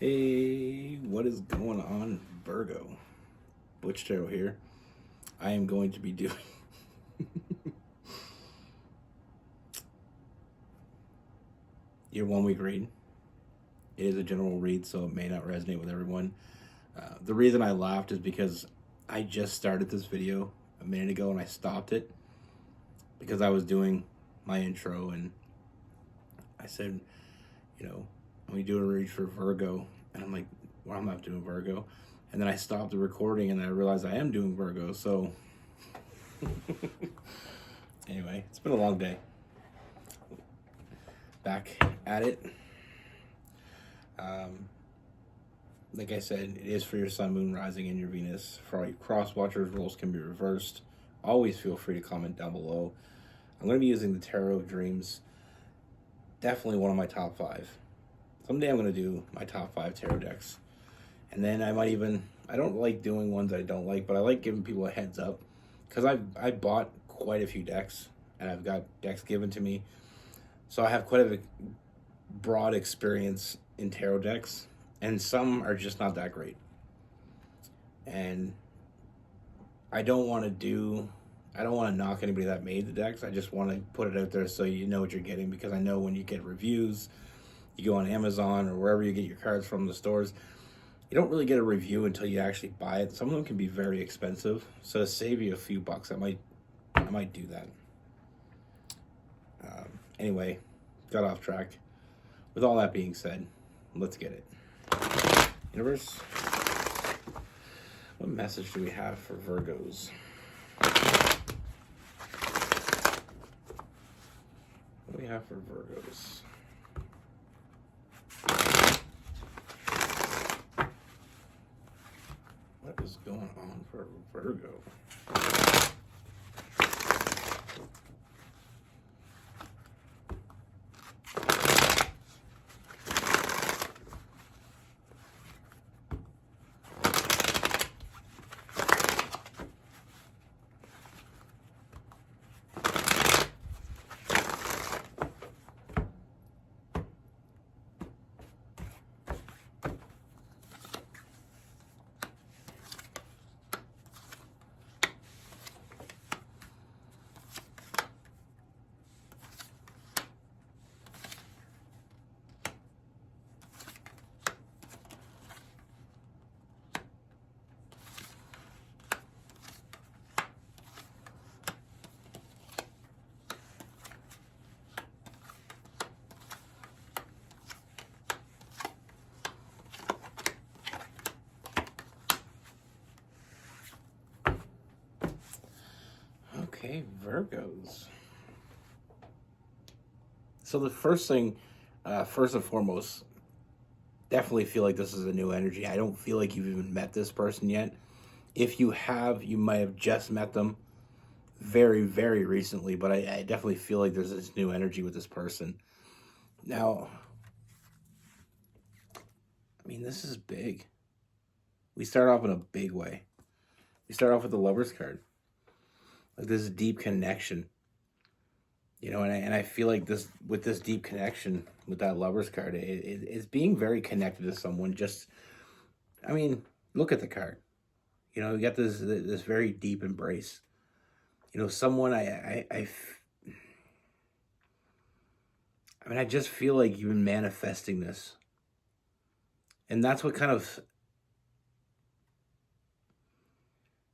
Hey, what is going on, Virgo? Butch Tarot here. I am going to be doing your 1 week read. It is a general read, so it may not resonate with everyone. The reason I laughed is because I just started this video a minute ago and I stopped it because I was doing my intro and I said, when we do a read for Virgo, and I'm like, well, I'm not doing Virgo. And then I stopped the recording and I realized I am doing Virgo, so anyway, it's been a long day. Back at it. Like I said, it is for your sun, moon, rising, and your Venus. For all you cross watchers, roles can be reversed. Always feel free to comment down below. I'm going to be using the Tarot of Dreams. Definitely one of my top 5. Someday I'm going to do my top 5 tarot decks. And then I don't like doing ones I don't like, but I like giving people a heads up. Because I bought quite a few decks, and I've got decks given to me. So I have quite a broad experience in tarot decks, and some are just not that great. And I don't want to knock anybody that made the decks. I just want to put it out there so you know what you're getting, because I know when you get reviews, you go on Amazon or wherever you get your cards from, the stores, you don't really get a review until you actually buy it. Some of them can be very expensive, so to save you a few bucks, I might do that. Anyway, got off track. With all that being said, let's get it. Universe, what message do we have for Virgos? What do we have for Virgos? What is going on for Virgo? Okay, Virgos. So the first thing, first and foremost, definitely feel like this is a new energy. I don't feel like you've even met this person yet. If you have, you might have just met them very, very recently, but I definitely feel like there's this new energy with this person. Now, this is big. We start off in a big way. We start off with the Lover's card. Like this deep connection. And I feel like with this deep connection with that Lover's card, it's being very connected to someone. Look at the card. You got this very deep embrace. Someone I just feel like you've been manifesting this. And that's what kind of,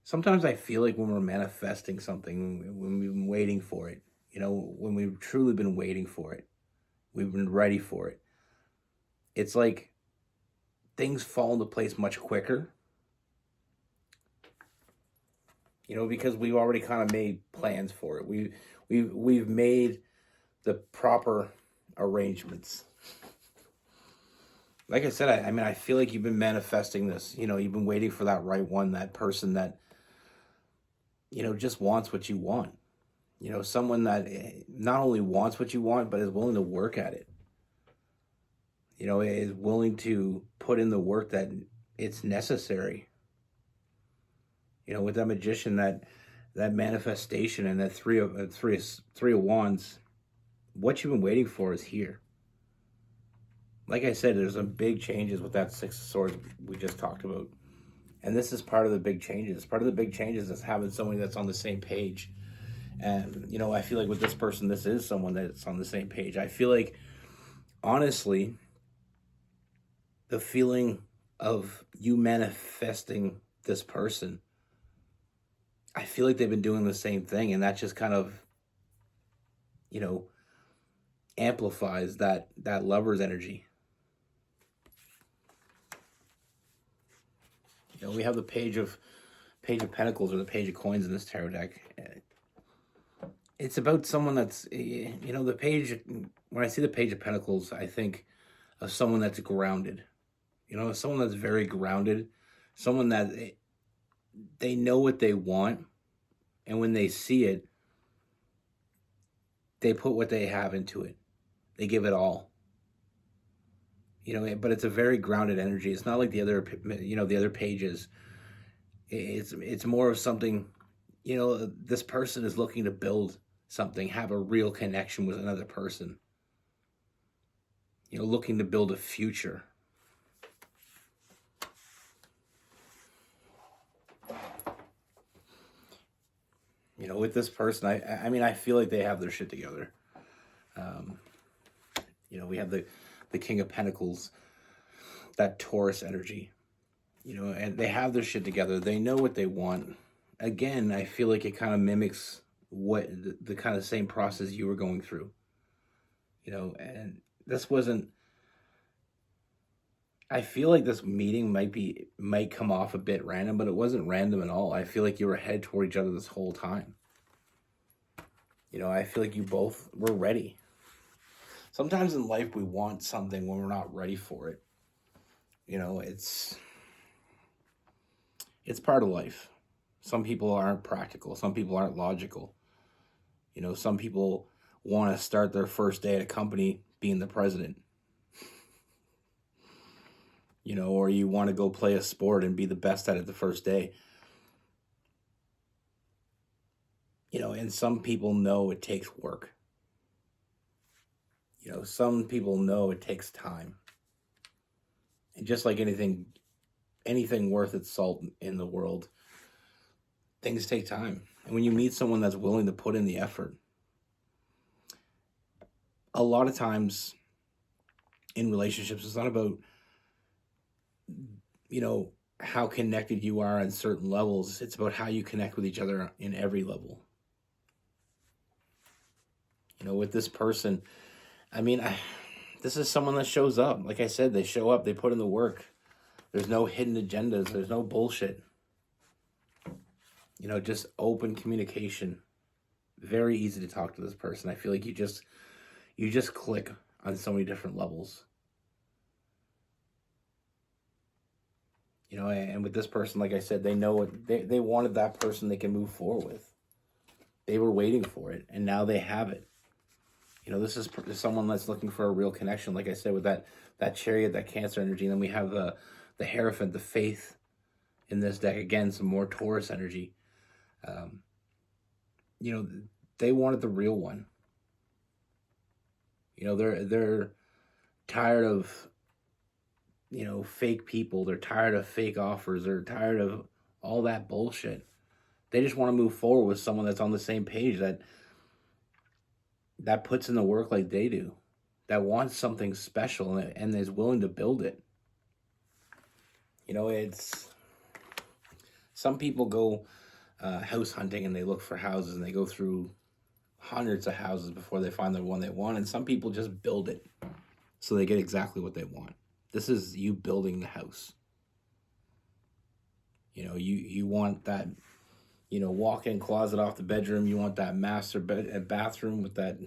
sometimes I feel like when we're manifesting something, when we've been waiting for it, when we've truly been waiting for it, we've been ready for it, it's like things fall into place much quicker. Because we've already kind of made plans for it. We've made the proper arrangements. Like I said, I feel like you've been manifesting this. You've been waiting for that right one, that person that, just wants what you want. Someone that not only wants what you want, but is willing to work at it. Is willing to put in the work that it's necessary. With that Magician, that manifestation, and that three of wands, what you've been waiting for is here. Like I said, there's some big changes with that Six of Swords we just talked about. And this is part of the big changes. Part of the big changes is having somebody that's on the same page. And, I feel like with this person, this is someone that's on the same page. I feel like, honestly, the feeling of you manifesting this person, I feel like they've been doing the same thing. And that just kind of, you know, amplifies that lover's energy. We have the Page of Pentacles or the Page of Coins in this tarot deck. It's about someone that's, the page. When I see the Page of Pentacles, I think of someone that's grounded. Someone that's very grounded, someone that they know what they want, and when they see it, they put what they have into it. They give it all. But it's a very grounded energy. It's not like the other pages. It's more of something, this person is looking to build something, have a real connection with another person. Looking to build a future. With this person, I feel like they have their shit together. We have the King of Pentacles, that Taurus energy, and they have their shit together. They know what they want. Again, I feel like it kind of mimics what the kind of same process you were going through, and this wasn't, I feel like this meeting might come off a bit random, but it wasn't random at all. I feel like you were headed toward each other this whole time. I feel like you both were ready. Sometimes in life we want something when we're not ready for it. It's part of life. Some people aren't practical. Some people aren't logical. Some people want to start their first day at a company being the president. Or you want to go play a sport and be the best at it the first day. And some people know it takes work. Some people know it takes time. And just like anything worth its salt in the world, things take time. And when you meet someone that's willing to put in the effort, a lot of times in relationships, it's not about, how connected you are on certain levels. It's about how you connect with each other in every level. With this person, this is someone that shows up. Like I said, they show up, they put in the work. There's no hidden agendas. There's no bullshit. Just open communication. Very easy to talk to this person. I feel like you just click on so many different levels. And with this person, like I said, they know what they wanted, that person they can move forward with. They were waiting for it, and now they have it. This is someone that's looking for a real connection. Like I said, with that Chariot, that Cancer energy. And then we have the Hierophant, the Faith in this deck. Again, some more Taurus energy. They wanted the real one. They're tired of, fake people. They're tired of fake offers. They're tired of all that bullshit. They just want to move forward with someone that's on the same page, that puts in the work like they do, that wants something special and is willing to build it. It's, some people go house hunting and they look for houses and they go through hundreds of houses before they find the one they want. And some people just build it so they get exactly what they want. This is you building the house. You want that, walk-in closet off the bedroom. You want that master bathroom with that,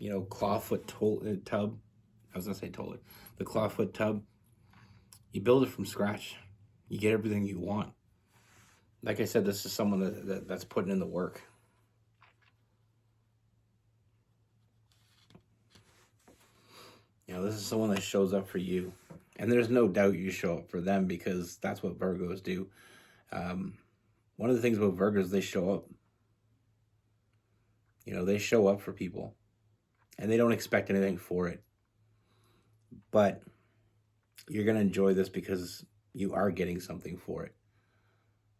clawfoot tub. I was going to say toilet. The clawfoot tub. You build it from scratch. You get everything you want. Like I said, this is someone that's putting in the work. This is someone that shows up for you. And there's no doubt you show up for them, because that's what Virgos do. One of the things about Virgos, they show up. They show up for people. And they don't expect anything for it. But You're going to enjoy this because you are getting something for it.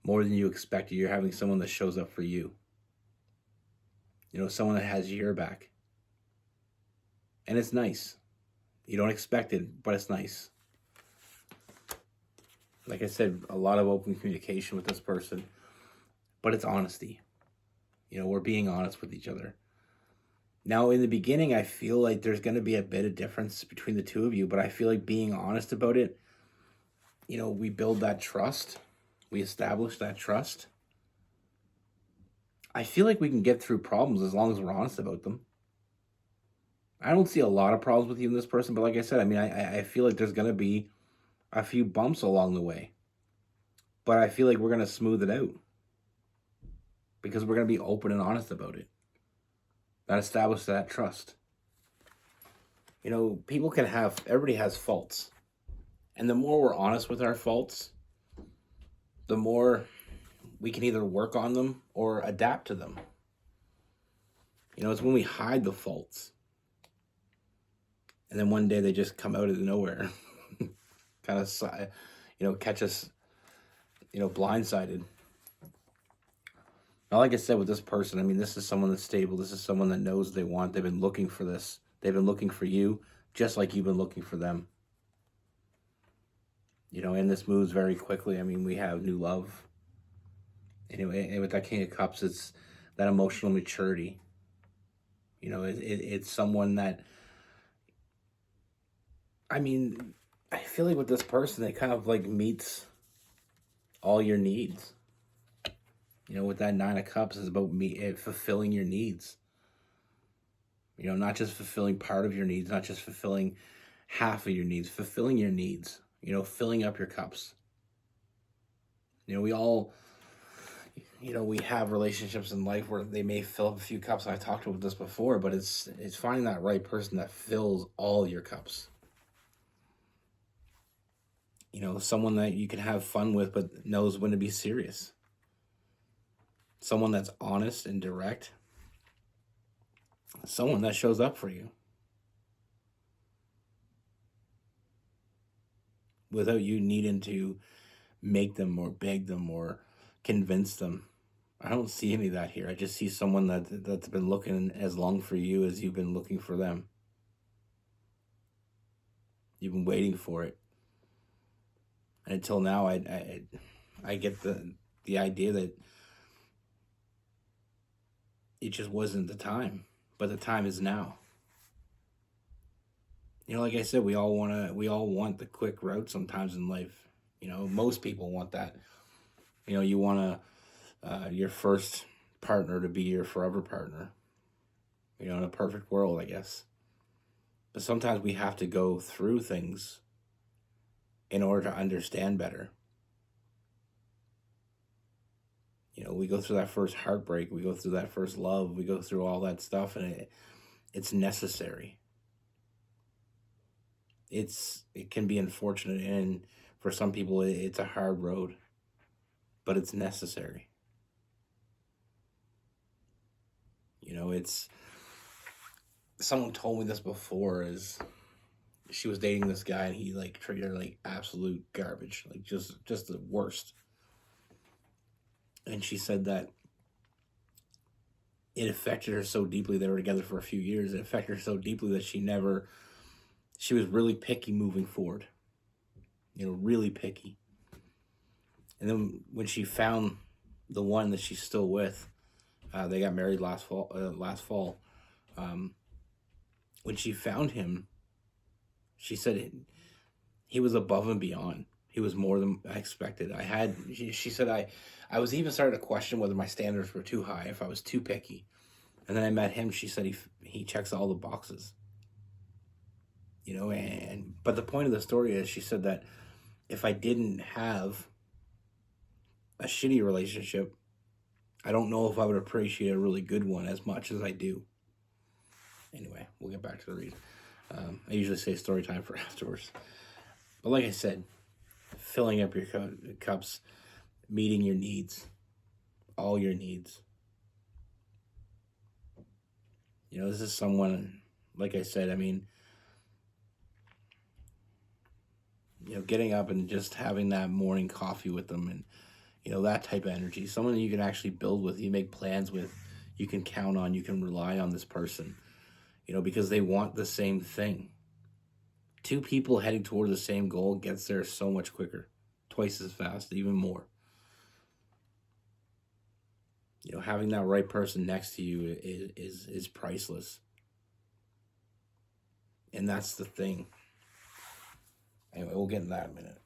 More than you expected. You're having someone that shows up for you. Someone that has your back. And it's nice. You don't expect it, but it's nice. Like I said, a lot of open communication with this person, but it's honesty. We're being honest with each other. Now, in the beginning, I feel like there's going to be a bit of difference between the two of you, but I feel like being honest about it, we build that trust. We establish that trust. I feel like we can get through problems as long as we're honest about them. I don't see a lot of problems with you and this person, but like I said, I feel like there's going to be a few bumps along the way. But I feel like we're going to smooth it out because we're going to be open and honest about it. That establishes that trust. Everybody has faults. And the more we're honest with our faults, the more we can either work on them or adapt to them. It's when we hide the faults. And then one day they just come out of nowhere. Kind of, catch us, blindsided. Now, like I said, with this person, this is someone that's stable. This is someone that knows what they want. They've been looking for this. They've been looking for you, just like you've been looking for them. And this moves very quickly. We have new love. Anyway, and with that King of Cups, it's that emotional maturity. It's someone that, I feel like with this person, it kind of like meets all your needs. With that Nine of Cups, is about fulfilling your needs. Not just fulfilling part of your needs, not just fulfilling half of your needs, fulfilling your needs, filling up your cups. We all, we have relationships in life where they may fill up a few cups. I've talked about this before, but it's finding that right person that fills all your cups. Someone that you can have fun with, but knows when to be serious. Someone that's honest and direct. Someone that shows up for you. Without you needing to make them or beg them or convince them. I don't see any of that here. I just see someone that's been looking as long for you as you've been looking for them. You've been waiting for it. And until now, I get the idea that it just wasn't the time, but the time is now. Like I said, we all want the quick route sometimes in life. Most people want that. You want your first partner to be your forever partner. In a perfect world, I guess. But sometimes we have to go through things in order to understand better. We go through that first heartbreak, we go through that first love, we go through all that stuff, and it's necessary. It can be unfortunate, and for some people it's a hard road, but it's necessary. It's someone told me this before, is she was dating this guy and he treated her like absolute garbage, like just the worst. And she said that it affected her so deeply. They were together for a few years. It affected her so deeply that she was really picky moving forward. Really picky. And then when she found the one that she's still with, they got married last fall. When she found him, she said he was above and beyond. He was more than I expected. She said I was even starting to question whether my standards were too high, if I was too picky. And then I met him. She said he checks all the boxes. But the point of the story is, she said that if I didn't have a shitty relationship, I don't know if I would appreciate a really good one as much as I do. Anyway, we'll get back to the read. I usually say story time for afterwards. But like I said, filling up your cups, meeting your needs, all your needs. This is someone, like I said, getting up and just having that morning coffee with them, and that type of energy. Someone that you can actually build with, you make plans with, you can count on, you can rely on this person, because they want the same thing. Two people heading toward the same goal gets there so much quicker, twice as fast, even more. Having that right person next to you is priceless. And that's the thing. Anyway, we'll get into that in a minute.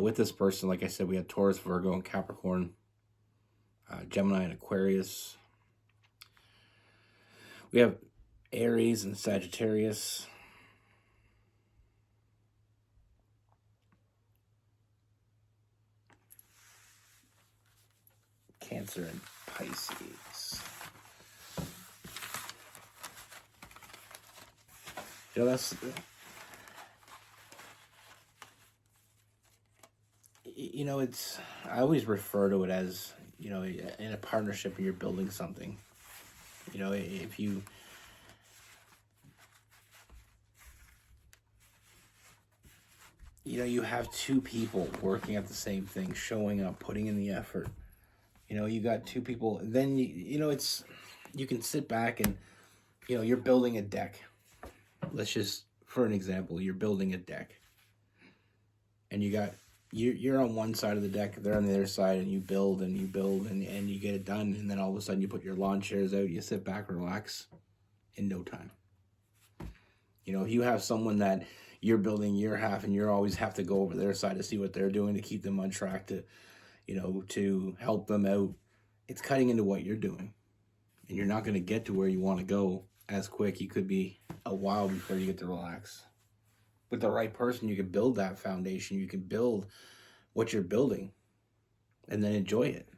With this person, like I said, we had Taurus, Virgo, and Capricorn, Gemini, and Aquarius. We have Aries and Sagittarius. Cancer and Pisces. That's... it's... I always refer to it as, in a partnership, you're building something. If you... you have two people working at the same thing, showing up, putting in the effort. You got two people, then, it's, you can sit back and, you're building a deck. Let's just, for an example, you're building a deck. And you're on one side of the deck, they're on the other side, and you build and you get it done. And then all of a sudden you put your lawn chairs out, you sit back, relax in no time. If you have someone that you're building your half and you always have to go over their side to see what they're doing to keep them on track, to help them out, it's cutting into what you're doing. And you're not going to get to where you want to go as quick. You could be a while before you get to relax. With the right person, you can build that foundation. You can build what you're building and then enjoy it.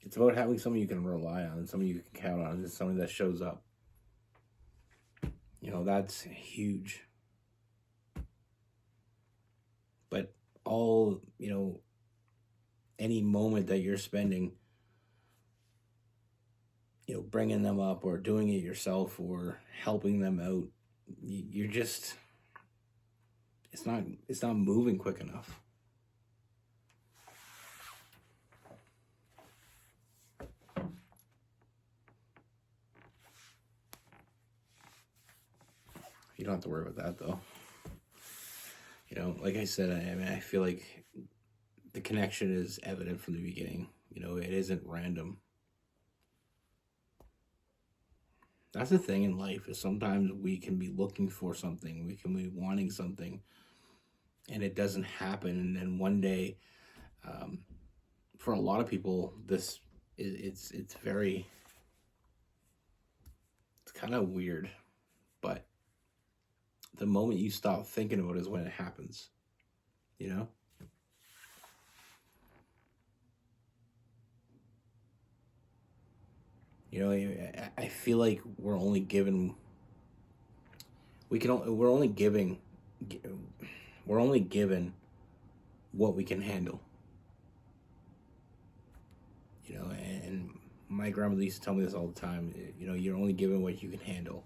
It's about having someone you can rely on, and someone you can count on, and someone that shows up. That's huge. But all, any moment that you're spending, bringing them up or doing it yourself or helping them out, you're just, it's not moving quick enough. You don't have to worry about that, though. Like I said, I feel like the connection is evident from the beginning. It isn't random. That's the thing in life, is sometimes we can be looking for something, we can be wanting something, and it doesn't happen. And then one day, for a lot of people, it's kind of weird, but the moment you stop thinking about it is when it happens, I feel like we're only given what we can handle. And my grandmother used to tell me this all the time. You're only given what you can handle.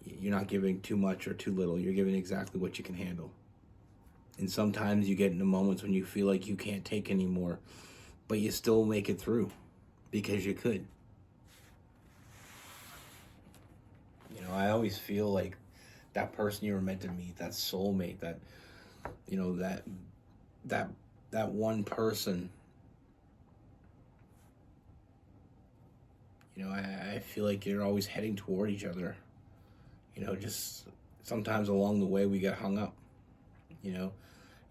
You're not giving too much or too little. You're giving exactly what you can handle. And sometimes you get into moments when you feel like you can't take anymore, but you still make it through because you could. I always feel like that person you were meant to meet, that soulmate, that that one person, I feel like you're always heading toward each other. Just sometimes along the way we get hung up.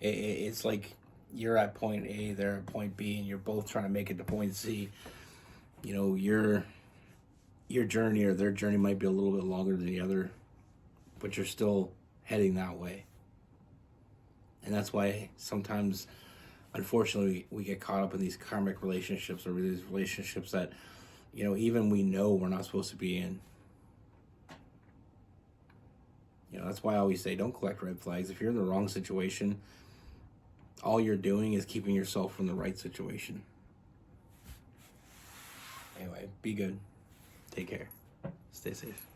It's like you're at point A, they're at point B, and you're both trying to make it to point C. Your journey or their journey might be a little bit longer than the other, but you're still heading that way. And that's why sometimes, unfortunately, we get caught up in these karmic relationships, or these relationships that, even we know we're not supposed to be in. That's why I always say, don't collect red flags. If you're in the wrong situation, all you're doing is keeping yourself from the right situation. Anyway, be good. Take care. Stay safe.